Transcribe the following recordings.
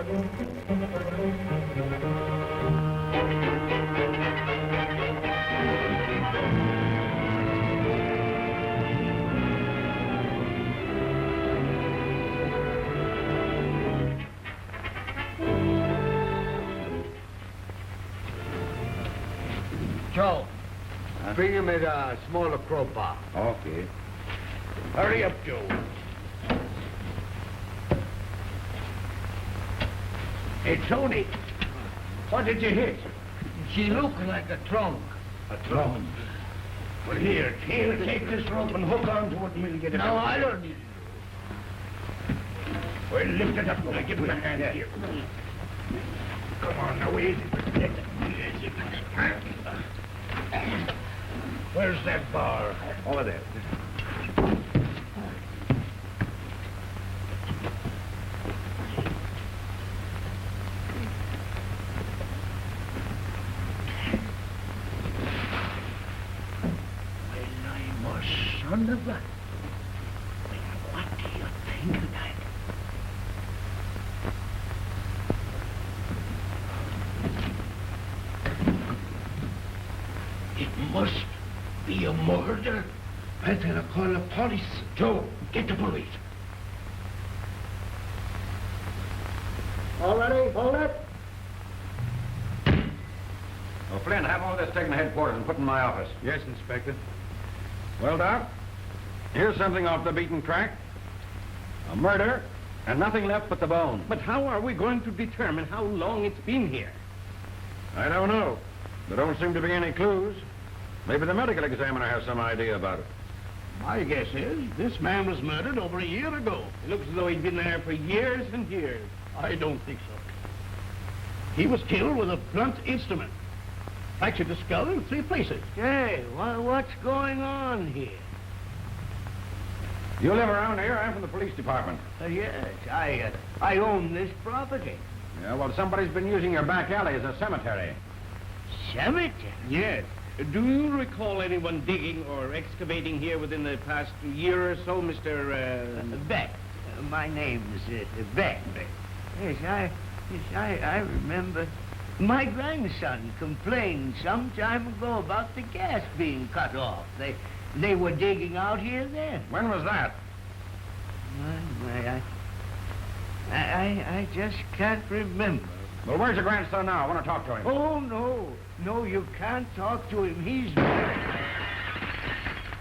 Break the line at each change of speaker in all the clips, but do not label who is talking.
Joe, bring him at a smaller crowbar.
Okay.
Hurry up, Joe. Hey, Tony, what did you hit? She looked like a trunk.
A trunk?
Well, here, take this rope and hook onto it and we'll get it out. No, I don't need it. Well, lift it up. Now, give me a hand here. Come on, now, easy. Easy. Where's that bar?
Over there.
Son of a... What do you think of that? It must be a murder. Better call the police. Joe, get the police.
All ready? Hold it.
Oh, Flynn, have all this taken to headquarters and put in my office.
Yes, Inspector. Well, Doc, here's something off the beaten track. A murder, and nothing left but the bone.
But how are we going to determine how long it's been here?
I don't know. There don't seem to be any clues. Maybe the medical examiner has some idea about it.
My guess is this man was murdered over a year ago.
It looks as though he'd been there for years and years.
I don't think so. He was killed with a blunt instrument. Fractured the skull in 3 places. Hey, what's going on here?
You live around here? I'm from the police department.
Yes, I own this property.
Yeah, well, somebody's been using your back alley as a cemetery.
Cemetery?
Yes. Do you recall anyone digging or excavating here within the past year or so, Mr.
Beck. My name is Beck. Yes, I remember. My grandson complained some time ago about the gas being cut off. They were digging out here then.
When was that?
I just can't remember.
Well, where's your grandson now? I want to talk to him.
Oh, no. No, you can't talk to him. He's...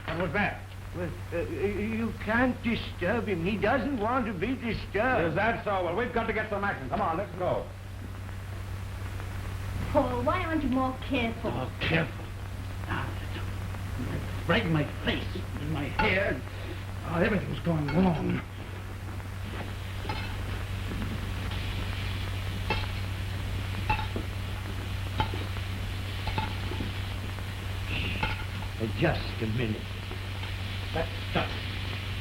What was that?
Well, you can't disturb him. He doesn't want to be disturbed.
Is that so? Well, we've got to get some action. Come on, let's go.
Paul, why aren't you more careful?
Oh, careful. Now, right in my face, in my hair. Oh, everything's going wrong. Just a minute. That stuff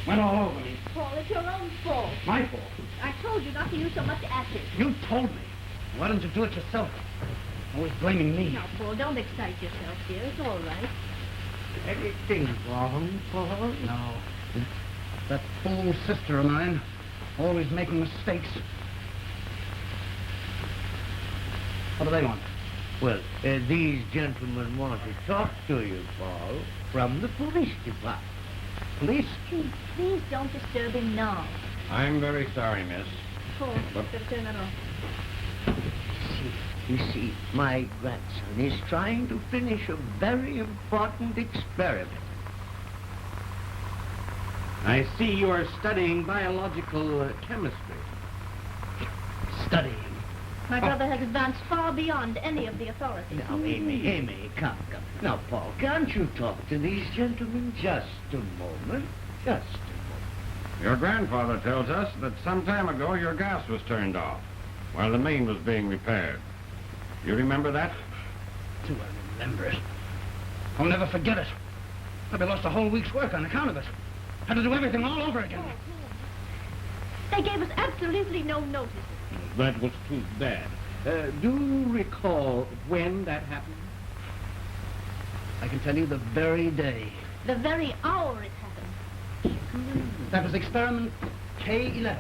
went all over me.
Paul, it's your own fault.
My fault.
I told you not to use so much acid.
You told me. Why don't you do it yourself? Always blaming me.
Now, Paul, don't excite yourself, dear. It's all right.
Anything wrong, Paul?
No. That fool sister of mine, always making mistakes. What do they want?
Well, these gentlemen want to talk to you, Paul, from the police department.
Police?
Please don't disturb him now.
I'm very sorry, miss.
Paul,
What?
better turn that off.
You see, my grandson is trying to finish a very important experiment.
I see you are studying biological chemistry.
Studying.
My brother has advanced far beyond any of the authorities.
Now, Amy, come. Now, Paul, can't you talk to these gentlemen just a moment? Just a moment.
Your grandfather tells us that some time ago your gas was turned off while the main was being repaired. You remember that?
Do I remember it? I'll never forget it. I've lost a whole week's work on account of it. Had to do everything all over again.
They gave us absolutely no notice.
That was too bad. Do you recall when that happened?
I can tell you the very day.
The very hour it happened.
That was experiment K11.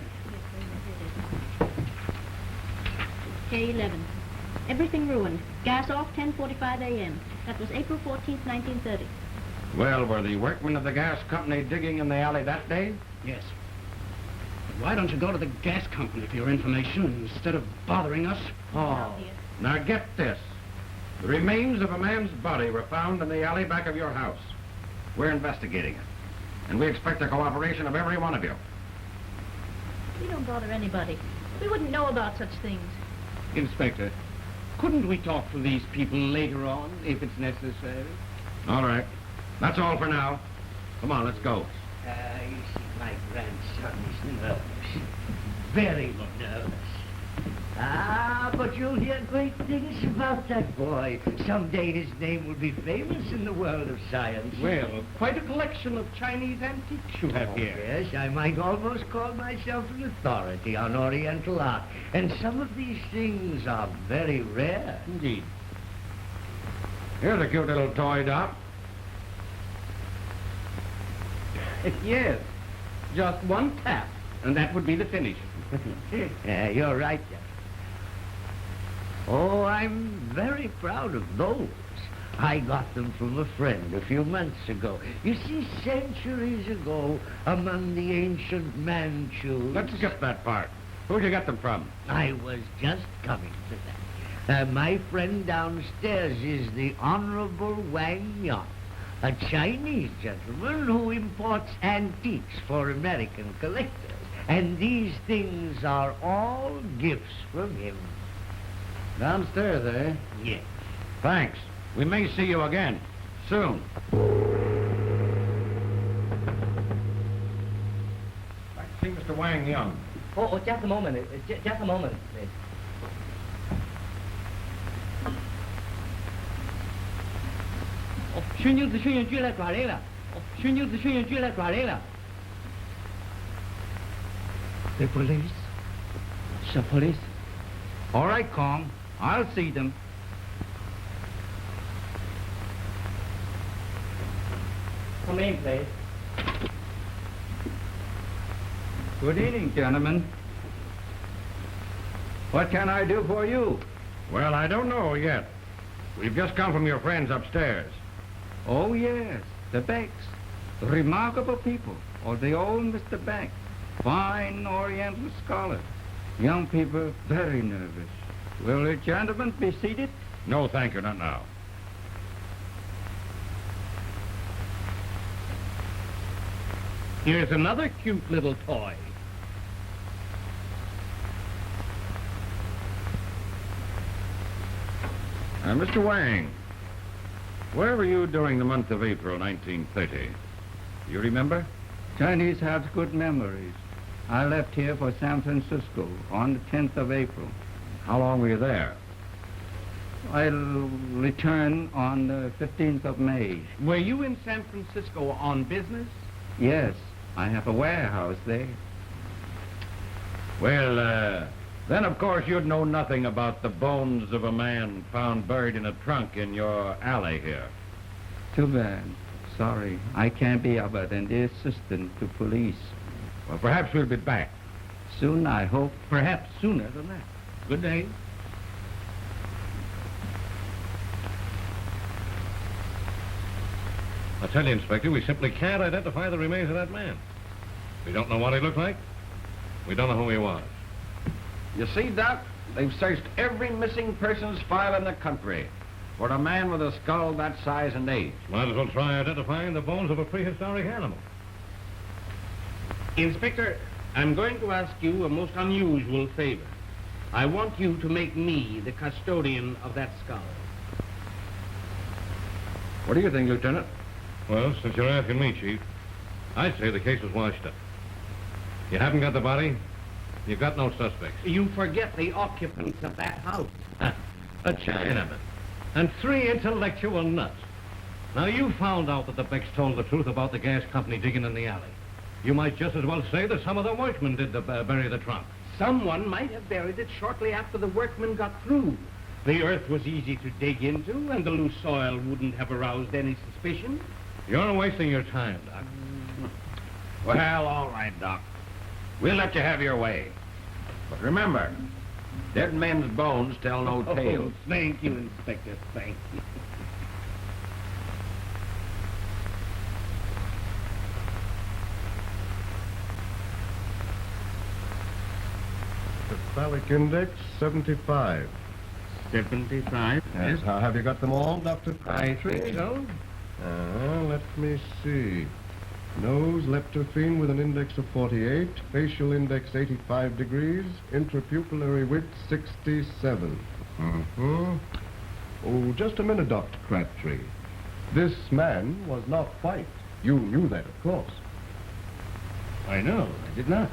K11. Everything ruined. Gas off 10:45 a.m. That was April 14th, 1930.
Well, were the workmen of the gas company digging in the alley that day?
Yes. But why don't you go to the gas company for your information instead of bothering us?
Oh, dear.
Now get this. The remains of a man's body were found in the alley back of your house. We're investigating it. And we expect the cooperation of every one of you.
We don't bother anybody. We wouldn't know about such things.
Inspector, couldn't we talk to these people later on, if it's necessary?
All right. That's all for now. Come on, let's go.
You see, my grandson is nervous. Very nervous. But you'll hear great things about that boy. Someday his name will be famous in the world of science.
Well, quite a collection of Chinese antiques you have here.
Yes, I might almost call myself an authority on Oriental art. And some of these things are very rare.
Indeed.
Here's a cute little toy, Doc.
Yes, just one tap, and that would be the finish.
Yeah, you're right there. Oh, I'm very proud of those. I got them from a friend a few months ago. You see, centuries ago, among the ancient Manchus...
Let's skip that part. Who'd you get them from?
I was just coming to that. My friend downstairs is the Honorable Wang Yang, a Chinese gentleman who imports antiques for American collectors. And these things are all gifts from him.
Downstairs, eh?
Yes.
Thanks. We may see you again. Soon. I see Mr. Wang Young.
Oh, just a moment. Just a moment, please. Oh, 巡警子巡警局来抓人了。哦，巡警子巡警局来抓人了。
The police?
The police?
All right, Kong. I'll see them.
Come in, please.
Good evening, gentlemen. What can I do for you?
Well, I don't know yet. We've just come from your friends upstairs.
Oh, yes, the Becks. Remarkable people. Oh, they own Mr. Beck. Fine Oriental scholar. Young people very nervous. Will the gentlemen be seated?
No, thank you, not now.
Here's another cute little toy.
Mr. Wang, where were you during the month of April, 1930? You remember?
Chinese have good memories. I left here for San Francisco on the 10th of April.
How long were you there?
I'll return on the 15th of May.
Were you in San Francisco on business?
Yes, I have a warehouse there.
Well, then of course you'd know nothing about the bones of a man found buried in a trunk in your alley here.
Too bad. Sorry, I can't be of an assistant to police.
Well, perhaps we'll be back.
Soon, I hope.
Perhaps sooner than that. Good day.
I tell you, Inspector, we simply can't identify the remains of that man. We don't know what he looked like. We don't know who he was.
You see, Doc, they've searched every missing persons file in the country for a man with a skull that size and age.
Might as well try identifying the bones of a prehistoric animal.
Inspector, I'm going to ask you a most unusual favor. I want you to make me the custodian of that skull.
What do you think, Lieutenant?
Well, since you're asking me, Chief, I'd say the case was washed up. You haven't got the body. You've got no suspects.
You forget the occupants of that house.
A Chinaman. And 3 intellectual nuts. Now, you found out that the Becks told the truth about the gas company digging in the alley. You might just as well say that some of the workmen did bury the trunk.
Someone might have buried it shortly after the workmen got through. The earth was easy to dig into, and the loose soil wouldn't have aroused any suspicion.
You're wasting your time, Doc.
Well, all right, Doc. We'll let you have your way. But remember, Dead men's bones tell no tales.
Thank you, Inspector. Thank you.
Cephalic index 75.
75.
Yes. Have you got them all, Doctor?
I think so.
Let me see. Nose, leptophene with an index of 48, facial index 85 degrees, intrapupillary width 67. Oh, just a minute, Dr. Crabtree. This man was not white. You knew that, of course.
I know. I did not.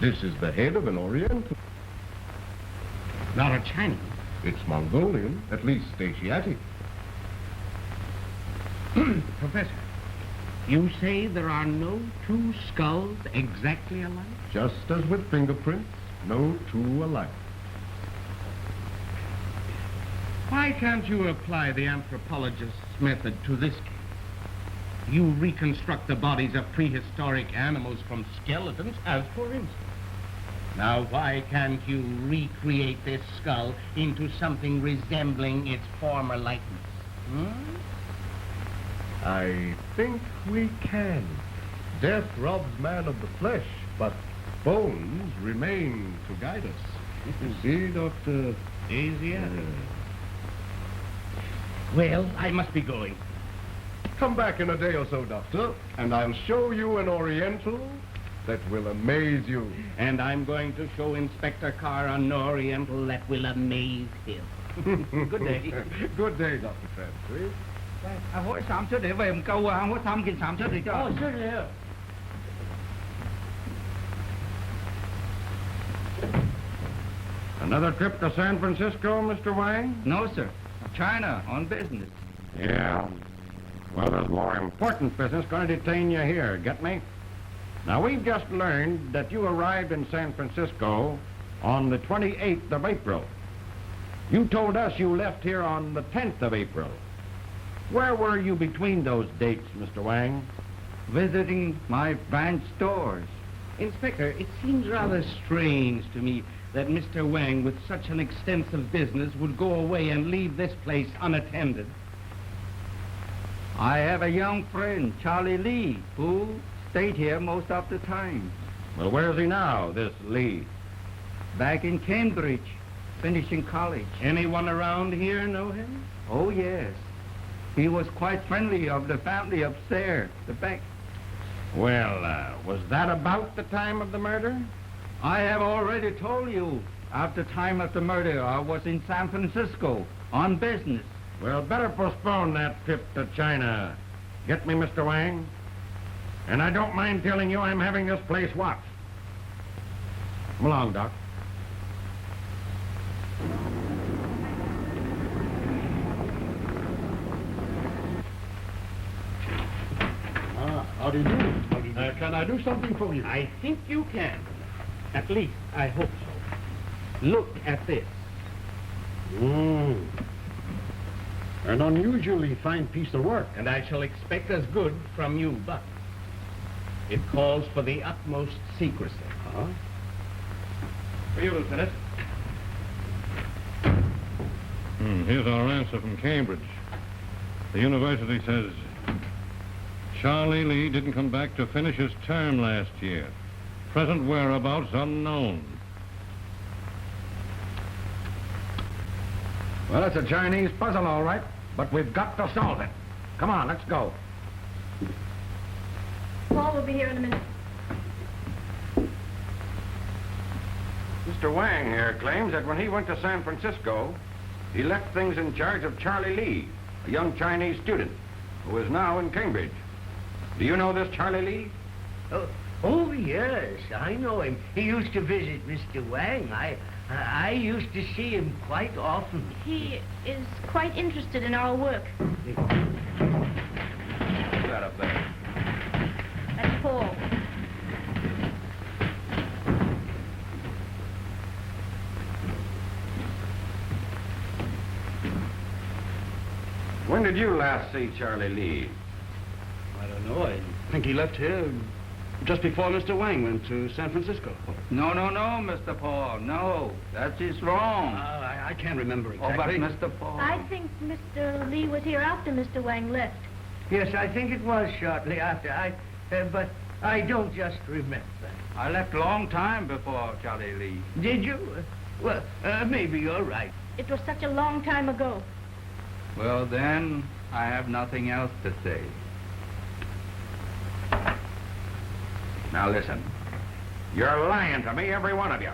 This is the head of an Oriental.
Not a Chinese.
It's Mongolian, at least Asiatic.
Professor, you say there are no two skulls exactly alike?
Just as with fingerprints, no two alike.
Why can't you apply the anthropologist's method to this case? You reconstruct the bodies of prehistoric animals from skeletons, as for instance. Now, why can't you recreate this skull into something resembling its former likeness?
I think we can. Death robs man of the flesh, but bones remain to guide us. You see, Dr.
Asiatic. Well, I must be going.
Come back in a day or so, Doctor, and I'll show you an Oriental that will amaze you.
And I'm going to show Inspector Carr an Oriental that will amaze him. Good day.
Good day, Dr. Crabtree.
Hỏi xám chết để về một câu à, không có xám kinh xám chết thì cho.
Another trip to San Francisco, Mr. Wang?
No, sir. China, on business.
Yeah. Well, there's more important business going to detain you here, get me? Now, we've just learned that you arrived in San Francisco on the 28th of April. You told us you left here on the 10th of April. Where were you between those dates, Mr. Wang?
Visiting my branch stores.
Inspector, it seems rather strange to me that Mr. Wang, with such an extensive business, would go away and leave this place unattended.
I have a young friend, Charlie Lee, who stayed here most of the time.
Well, where's he now, this Lee?
Back in Cambridge, finishing college.
Anyone around here know him?
Oh, yes. He was quite friendly of the family upstairs, the back.
Well, was that about the time of the murder?
I have already told you, at the time of the murder, I was in San Francisco on business.
Well, better postpone that trip to China. Get me, Mr. Wang? And I don't mind telling you I'm having this place watched. Come along, Doc.
How do you do?
Can I do something for you?
I think you can. At least, I hope so. Look at this.
An unusually fine piece of work.
And I shall expect as good from you, but it calls for the utmost secrecy.
For you, Lieutenant. Here's our answer from Cambridge. The university says Charlie Lee didn't come back to finish his term last year. Present whereabouts unknown.
Well, it's a Chinese puzzle, all right, but we've got to solve it. Come on, let's go.
Paul will be here in a minute.
Mr. Wang here claims that when he went to San Francisco, he left things in charge of Charlie Lee, a young Chinese student who is now in Cambridge. Do you know this Charlie Lee?
Oh, yes, I know him. He used to visit Mr. Wang. I used to see him quite often.
He is quite interested in our work.
Who's that up there?
That's Paul.
When did you last see Charlie Lee?
I don't know. I think he left here
Just before Mr. Wang went to San Francisco.
No, Mr. Paul. No, that is wrong.
I can't remember
Oh, but
exactly.
Mr. Paul.
I think Mr. Lee was here after Mr. Wang left.
Yes, I think it was shortly after. But I don't just remember.
I left a long time before Charlie Lee.
Did you? Well, maybe you're right.
It was such a long time ago.
Well, then, I have nothing else to say.
Now listen. You're lying to me, every one of you.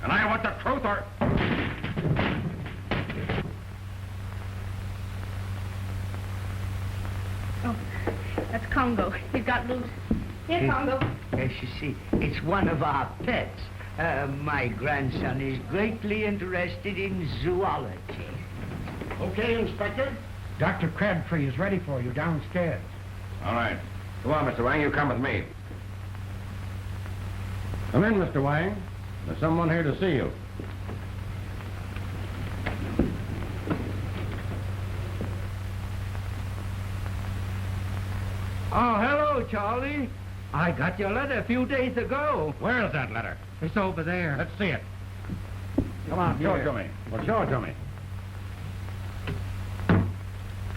And I want the truth or...
Oh, that's Congo. He got loose. Here, Congo.
Yes, you see, it's one of our pets. My grandson is greatly interested in zoology.
Okay, Inspector.
Dr. Crabtree is ready for you downstairs.
All right. Come on, Mr. Wang, you come with me. Come in, Mr. Wang. There's someone here to see you.
Oh, hello, Charlie. I got your letter a few days ago.
Where's that letter?
It's over there.
Let's see it. Come on, show it to me. Well, show it to me.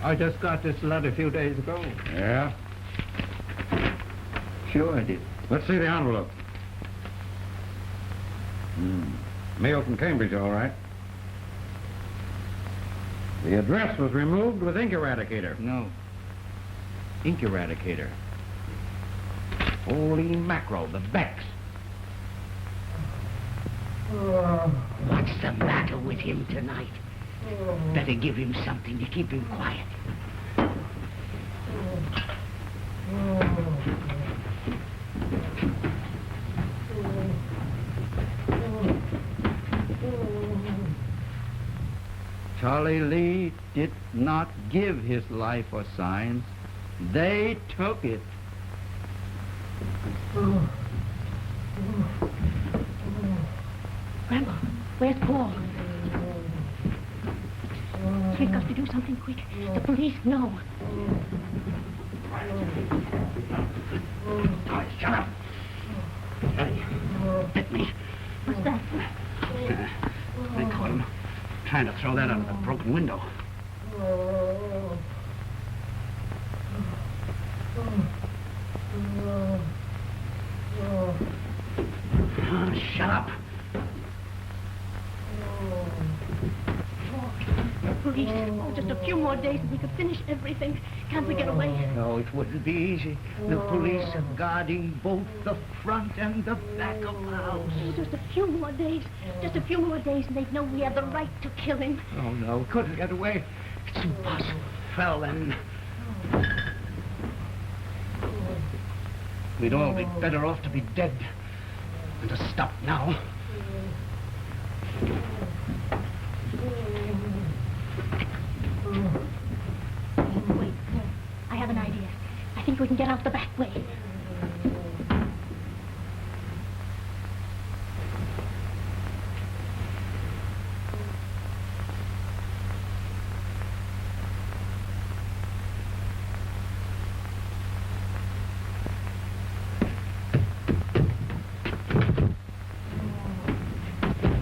I just got this letter a few days ago.
Yeah?
Sure I did.
Let's see the envelope. Mail from Cambridge, all right. The address was removed with ink eradicator.
No. Ink eradicator.
Holy mackerel, the Becks.
What's the matter with him tonight? Better give him something to keep him quiet.
Charlie Lee did not give his life or signs. They took it.
Grandpa, where's Paul? We've got to do something quick. The police know.
All right, shut up. Hey, hit me.
What's that?
They caught him trying to throw that out of the broken window. Oh, shut up.
Police. Oh, just a few more days and we could finish everything. Can't we get away?
No, it wouldn't be easy. The police are guarding both the front and the back of the house.
Oh, just a few more days. Just a few more days and they'd know we have the right to kill him.
Oh, no, couldn't get away. It's impossible. Fell in.
We'd all be better off to be dead than to stop now.
Wait, no. I have an idea. I think we can get out the back way.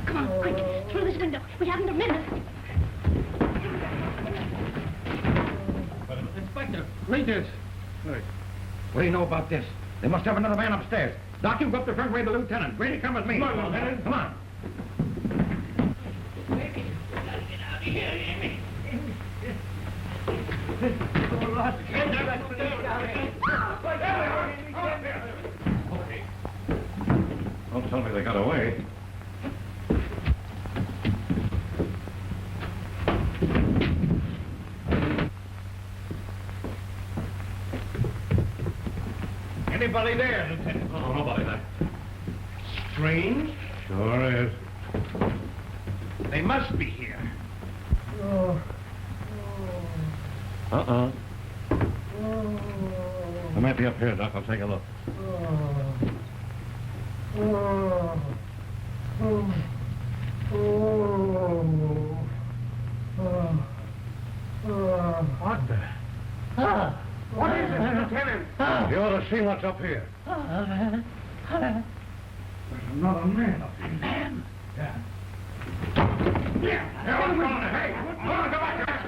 Come on, quick, through this window. We haven't a minute.
Inspector, read this.
What do you know about this? They must have another man upstairs. Doc, you go up the front way to the lieutenant. Grady, come with me.
Come on, Lieutenant.
Come on.
Don't tell me they got away.
Anybody there, Lieutenant?
Oh, nobody there.
Strange.
Sure is.
They must be here.
Uh-uh. They might be up here, Doc. I'll take a look.
What the? What is it, Lieutenant?
You ought to see see what's up here.
There's another man up here. A man? Yeah.
What's going on? Hey, what's going on?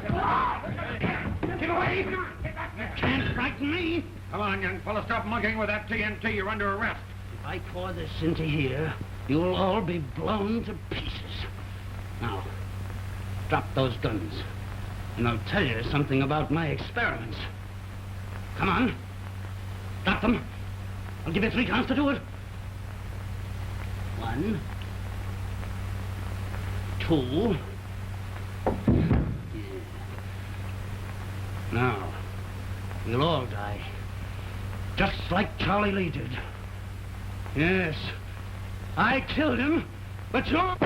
Come back. Get away. Get back there.
Can't frighten me.
Come on, young fella. Stop monkeying with that TNT. You're under arrest.
If I pour this into here, you'll all be blown to pieces. Now, drop those guns, and I'll tell you something about my experiments. Come on. Drop them. I'll give you 3 counts to do it. 1, 2. Yeah. Now, we'll all die. Just like Charlie Lee did. Yes, I killed him, but you're...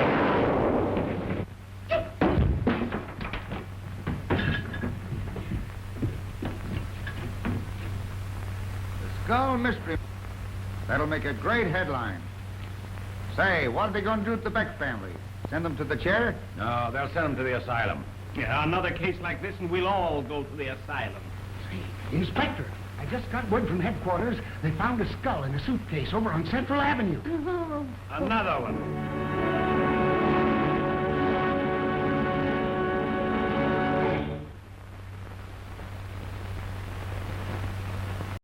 Skull mystery. That'll make a great headline. Say, what are they going to do to the Beck family? Send them to the chair?
No, they'll send him to the asylum.
Yeah, another case like this and we'll all go to the asylum.
Inspector, I just got word from headquarters. They found a skull in a suitcase over on Central Avenue.
Another one.